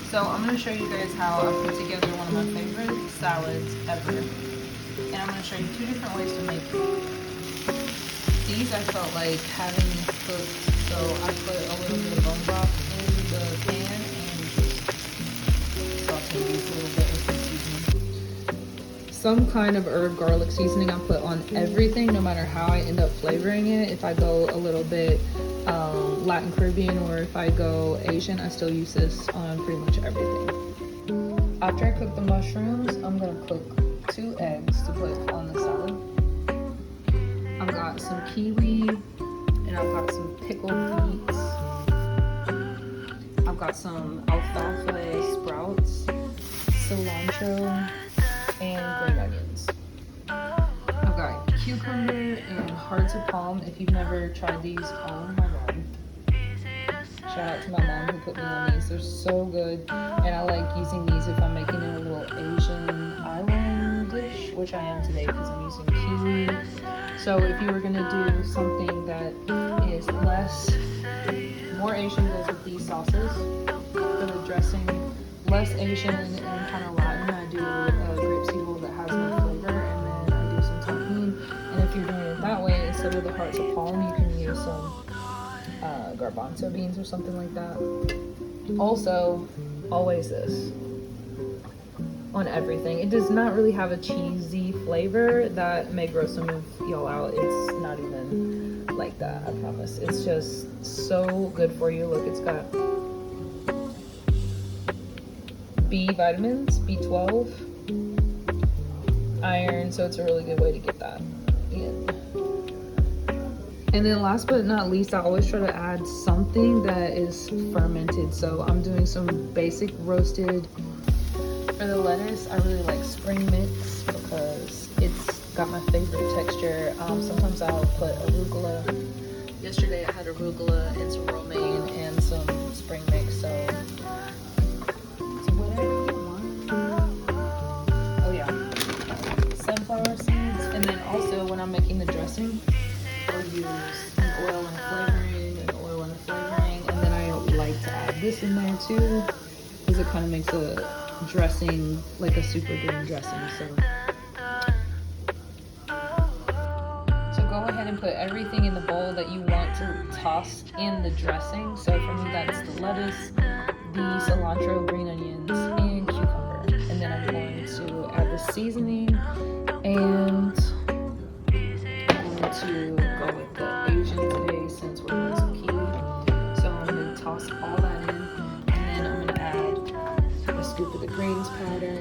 So I'm going to show you guys how I put together one of my favorite salads ever. And I'm going to show you two different ways to make it. These I felt like having these cooked, so I put a little bit of bone broth in the pan and just saute these a little bit with some seasoning. Some kind of herb garlic seasoning I put on everything, no matter how I end up flavoring it. If I go a little bit Latin Caribbean or if I go Asian, I still use this on pretty much everything. After I cook the mushrooms, I'm gonna cook 2 eggs to put on the salad. I've got some kiwi and I've got some pickled beets. I've got some alfalfa sprouts, cilantro, and green onions. I've got cucumber and hearts of palm. If you've never tried these, oh my god. Shout out to my mom who put me on these. They're so good. And I like using these if I'm making a little Asian island dish, which I am today because I'm using kiwi. So if you were gonna do something that is more Asian goes with these sauces for the dressing, less Asian and kind of Latin, I do a grapeseed oil that has no flavor, and then I do some tahini. And if you're doing it that way, instead of the hearts of palm, you can use some garbanzo beans or something like that. Also, always this on everything. It does not really have a cheesy flavor that may gross some of y'all out. It's not even like that, I promise. It's just so good for you. Look, it's got B vitamins, B12, iron, so it's a really good way to get that in. And then last but not least, I always try to add something that is fermented. So I'm doing some basic roasted. For the lettuce, I really like spring mix because it's got my favorite texture. Sometimes I'll put arugula. Yesterday I had arugula and some romaine and some spring mix. So whatever you want. Oh yeah, sunflower seeds. And then also when I'm making the dressing, I'll use an oil and a flavoring, and then I like to add this in there too because it kind of makes a dressing like a super green dressing. So go ahead and put everything in the bowl that you want to toss in the dressing. So for me, that's the lettuce, the cilantro, green onions, and cucumber. And then I'm going to add the seasoning, and I'm going to go with the Asian today since we're doing some kiwi. So I'm going to toss all that in, and then I'm going to add a scoop of the greens powder,